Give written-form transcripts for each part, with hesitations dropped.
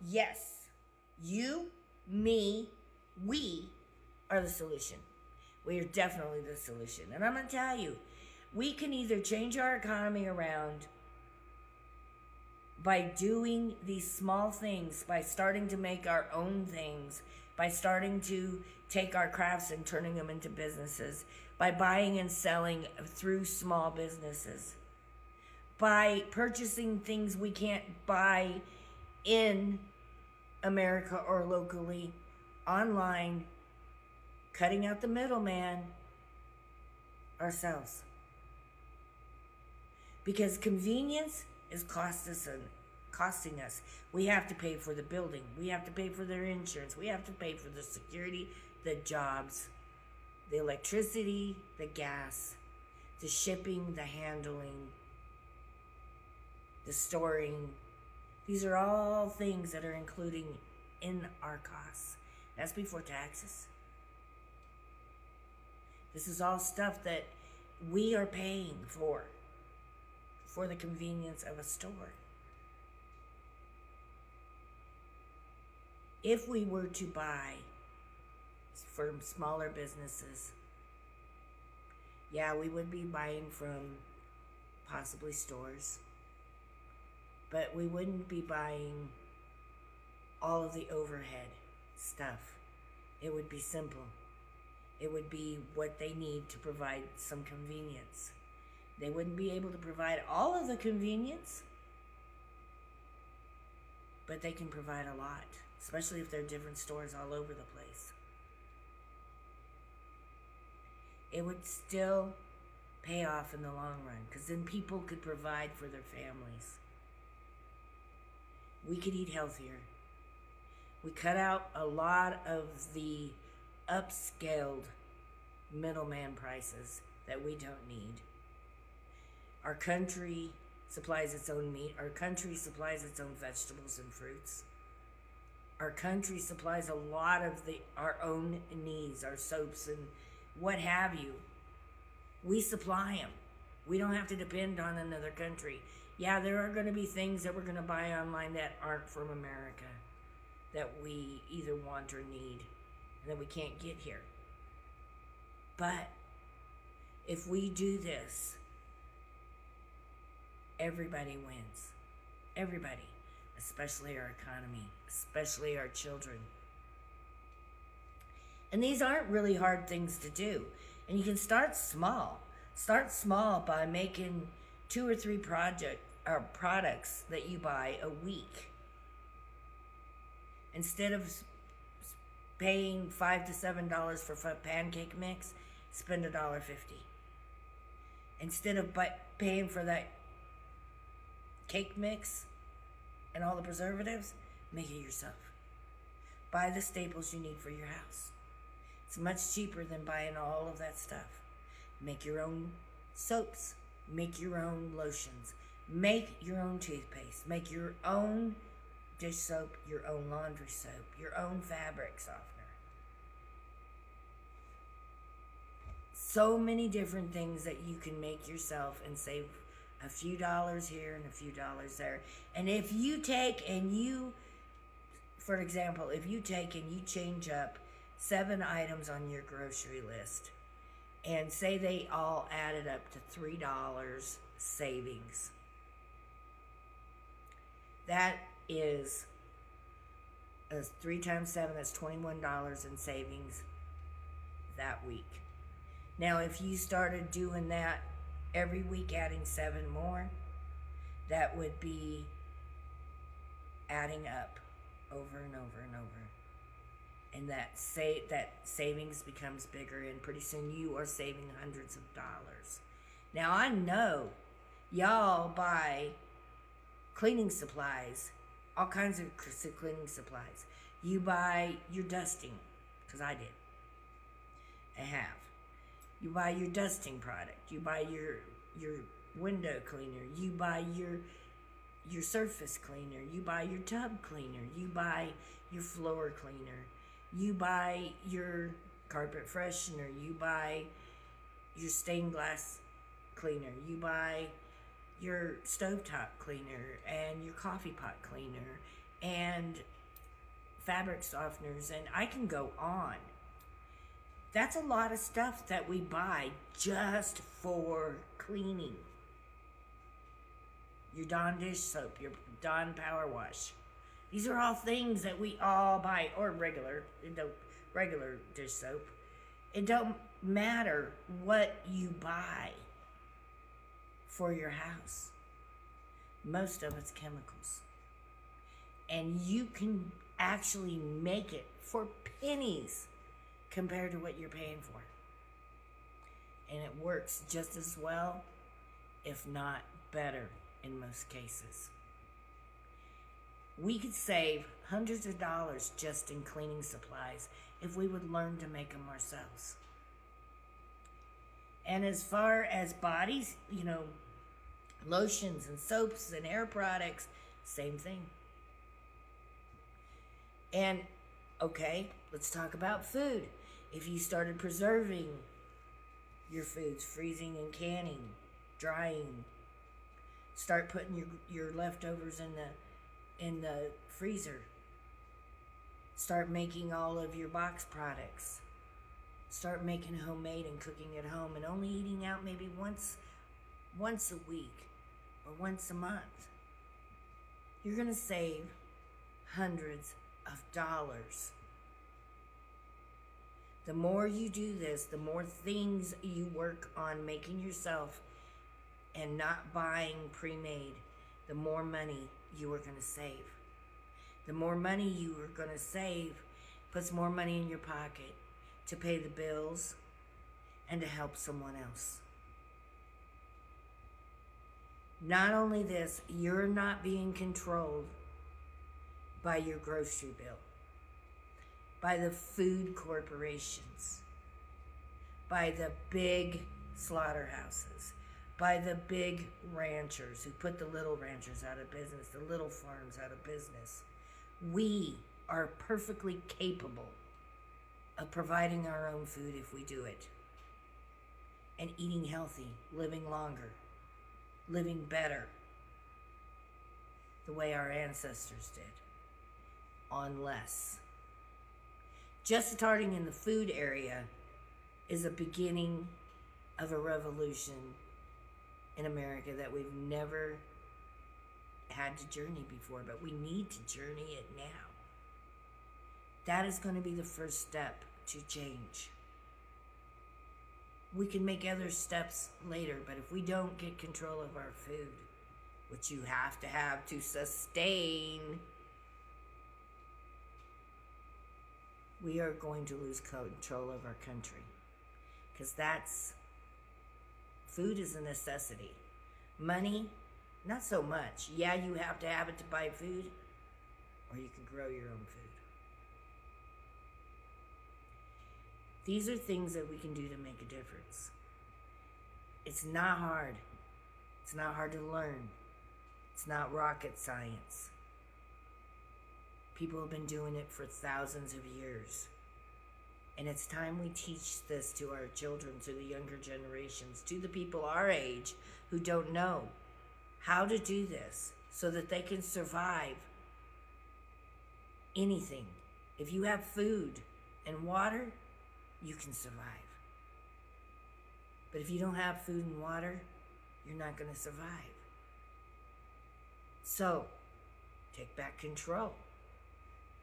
Yes, you, me, we are the solution. We are definitely the solution. And I'm going to tell you, we can either change our economy around by doing these small things, by starting to make our own things, by starting to take our crafts and turning them into businesses, by buying and selling through small businesses, by purchasing things we can't buy in America or locally, online, cutting out the middleman ourselves. Because convenience is costing us. We have to pay for the building. We have to pay for their insurance. We have to pay for the security, the jobs, the electricity, the gas, the shipping, the handling, the storing. These are all things that are including in our costs. That's before taxes. This is all stuff that we are paying for the convenience of a store. If we were to buy from smaller businesses, yeah, we would be buying from possibly stores, but we wouldn't be buying all of the overhead stuff. It would be simple. It would be what they need to provide some convenience. They wouldn't be able to provide all of the convenience, but they can provide a lot, especially if there are different stores all over the place. It would still pay off in the long run, because then people could provide for their families. We could eat healthier. We cut out a lot of the upscaled middleman prices that we don't need. Our country supplies its own meat. Our country supplies its own vegetables and fruits. Our country supplies a lot of our own needs, our soaps and what have you. We supply them. We don't have to depend on another country. Yeah, there are going to be things that we're going to buy online that aren't from America, that we either want or need, and that we can't get here. But if we do this, everybody wins. Everybody. Especially our economy. Especially our children. And these aren't really hard things to do. And you can start small. Start small by making 2 or 3 products that you buy a week. Instead of paying $5 to $7 for pancake mix, spend $1.50. Instead of paying for that cake mix and all the preservatives, make it yourself. Buy the staples you need for your house. It's much cheaper than buying all of that stuff. Make your own soaps. Make your own lotions. Make your own toothpaste. Make your own dish soap, your own laundry soap, your own fabric softener. So many different things that you can make yourself and save a few dollars here and a few dollars there. And if you take and you, for example, if you take and you change up 7 items on your grocery list and say they all added up to $3 savings, that is 3 times 7, that's $21 in savings that week. Now, if you started doing that every week, adding 7 more, that would be adding up over and over and over. And that savings becomes bigger, and pretty soon you are saving hundreds of dollars. Now, I know y'all buy cleaning supplies, all kinds of cleaning supplies. You buy your dusting, because I did. I have. You buy your dusting product. You buy your window cleaner. You buy your surface cleaner. You buy your tub cleaner. You buy your floor cleaner. You buy your carpet freshener. You buy your stained glass cleaner. You buy your stovetop cleaner and your coffee pot cleaner and fabric softeners, and I can go on. That's a lot of stuff that we buy just for cleaning. Your Dawn dish soap, your Dawn power wash. These are all things that we all buy, or regular dish soap. It don't matter what you buy for your house. Most of it's chemicals. And you can actually make it for pennies compared to what you're paying for. And it works just as well, if not better in most cases. We could save hundreds of dollars just in cleaning supplies if we would learn to make them ourselves. And as far as bodies, lotions and soaps and hair products, same thing. And okay, let's talk about food. If you started preserving your foods, freezing and canning, drying, start putting your leftovers in the freezer. Start making all of your box products. Start making homemade and cooking at home, and only eating out maybe once a week or once a month. You're going to save hundreds of dollars. The more you do this, the more things you work on making yourself and not buying pre-made, the more money you are going to save. The more money you are going to save puts more money in your pocket to pay the bills and to help someone else. Not only this, you're not being controlled by your grocery bill, by the food corporations, by the big slaughterhouses, by the big ranchers who put the little ranchers out of business, the little farms out of business. We are perfectly capable of providing our own food if we do it. And eating healthy, living longer, living better, the way our ancestors did, on less. Just starting in the food area is a beginning of a revolution in America that we've never had to journey before, but we need to journey it now. That is going to be the first step to change. We can make other steps later, but if we don't get control of our food, which you have to sustain, we are going to lose control of our country. Because food is a necessity. Money, not so much. Yeah, you have to have it to buy food, or you can grow your own food. These are things that we can do to make a difference. It's not hard. It's not hard to learn. It's not rocket science. People have been doing it for thousands of years. And it's time we teach this to our children, to the younger generations, to the people our age who don't know how to do this so that they can survive anything. If you have food and water, you can survive. But if you don't have food and water, you're not going to survive. So, take back control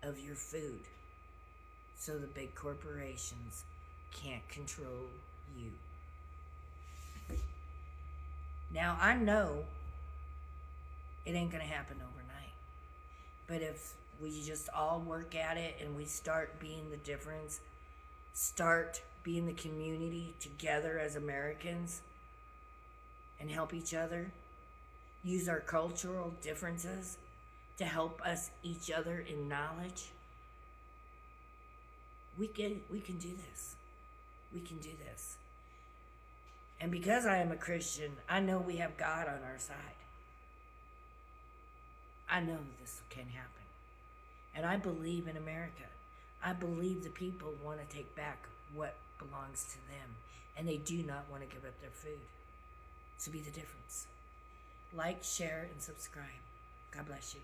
of your food so the big corporations can't control you. Now, I know it ain't going to happen overnight. But if we just all work at it and we start being the difference, start being the community together as Americans and help each other, use our cultural differences to help us each other in knowledge, we can do this. We can do this. And because I am a Christian, I know we have God on our side. I know this can happen. And I believe in America. I believe the people want to take back what belongs to them. And they do not want to give up their food. So be the difference. Like, share, and subscribe. God bless you.